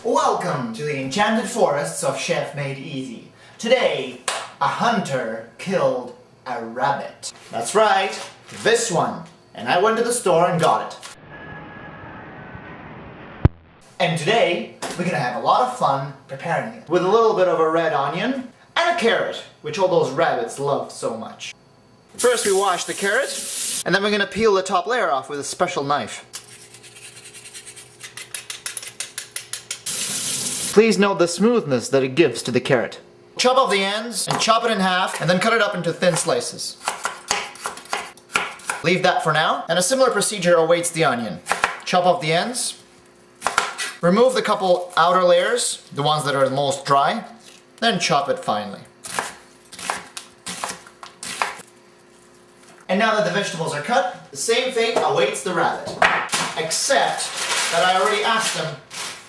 Welcome to the enchanted forests of Chef Made Easy. Today, a hunter killed a rabbit. That's right, this one. And I went to the store and got it. And today, we're gonna have a lot of fun preparing it. With a little bit of a red onion and a carrot, which all those rabbits love so much. First we wash the carrot, and then we're gonna peel the top layer off with a special knife. Please note the smoothness that it gives to the carrot. Chop off the ends and chop it in half and then cut it up into thin slices. Leave that for now, and a similar procedure awaits the onion. Chop off the ends, remove the couple outer layers, the ones that are the most dry, then chop it finely. And now that the vegetables are cut, the same fate awaits the rabbit. Except that I already asked them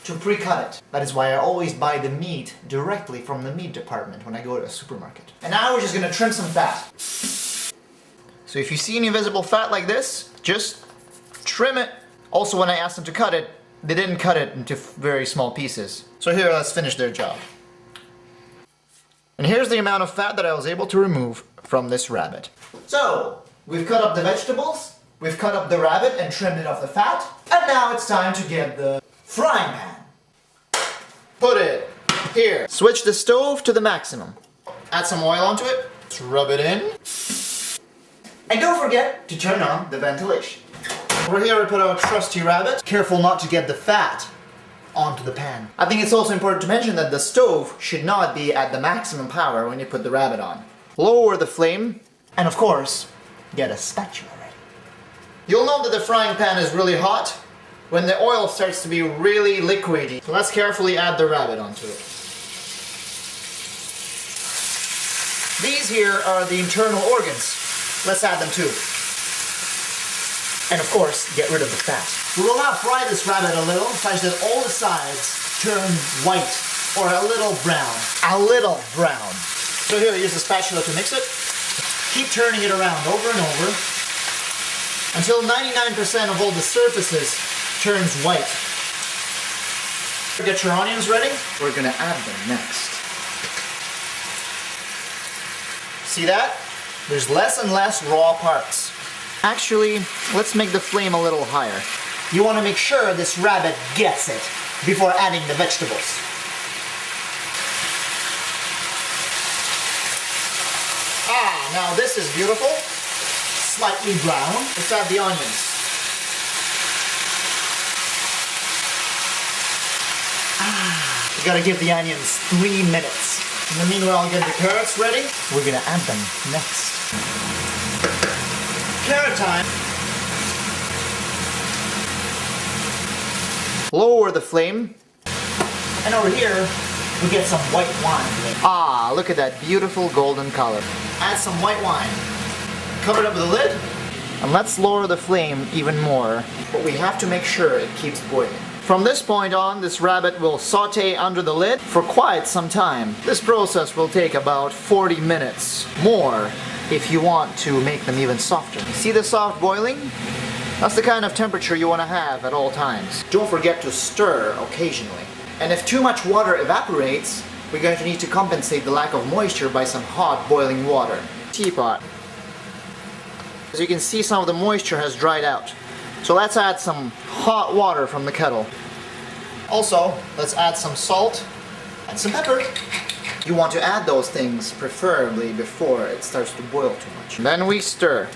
to pre-cut it. That is why I always buy the meat directly from the meat department when I go to a supermarket. And now we're just gonna trim some fat. So if you see any visible fat like this, just trim it. Also, when I asked them to cut it, they didn't cut it into very small pieces. So here, let's finish their job. And here's the amount of fat that I was able to remove from this rabbit. So, we've cut up the vegetables, we've cut up the rabbit and trimmed it off the fat, and now it's time to get the frying pan. Put it here. Switch the stove to the maximum. Add some oil onto it. Let's rub it in. And don't forget to turn on the ventilation. Over here we put our trusty rabbit. Careful not to get the fat onto the pan. I think it's also important to mention that the stove should not be at the maximum power when you put the rabbit on. Lower the flame, and of course, get a spatula ready. You'll note that the frying pan is really hot when the oil starts to be really liquidy. So let's carefully add the rabbit onto it. These here are the internal organs. Let's add them too. And of course, get rid of the fat. We will now fry this rabbit a little, such that all the sides turn white or a little brown. A little brown. So here, use the spatula to mix it. Keep turning it around over and over until 99% of all the surfaces turns white. Get your onions ready. We're gonna add them next. See that? There's less and less raw parts. Actually, let's make the flame a little higher. You want to make sure this rabbit gets it before adding the vegetables. Now this is beautiful. Slightly brown. Let's add the onions. You gotta give the onions 3 minutes. In the meanwhile, I'll get the carrots ready. We're gonna add them next. Carrot time! Lower the flame. And over here, we get some white wine. Look at that beautiful golden color. Add some white wine. Cover it up with a lid. And let's lower the flame even more. But we have to make sure it keeps boiling. From this point on, this rabbit will saute under the lid for quite some time. This process will take about 40 minutes. More if you want to make them even softer. See the soft boiling? That's the kind of temperature you want to have at all times. Don't forget to stir occasionally. And if too much water evaporates, we're going to need to compensate the lack of moisture by some hot boiling water. Teapot. As you can see, some of the moisture has dried out. So let's add some hot water from the kettle. Also, let's add some salt and some pepper. You want to add those things preferably before it starts to boil too much. Then we stir.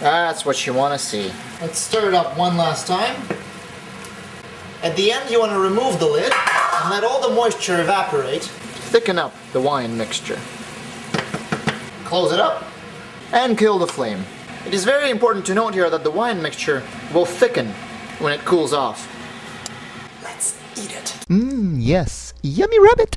That's what you want to see. Let's stir it up one last time. At the end, you want to remove the lid and let all the moisture evaporate. Thicken up the wine mixture. Close it up and kill the flame. It is very important to note here that the wine mixture will thicken when it cools off. Let's eat it. Yes. Yummy rabbit.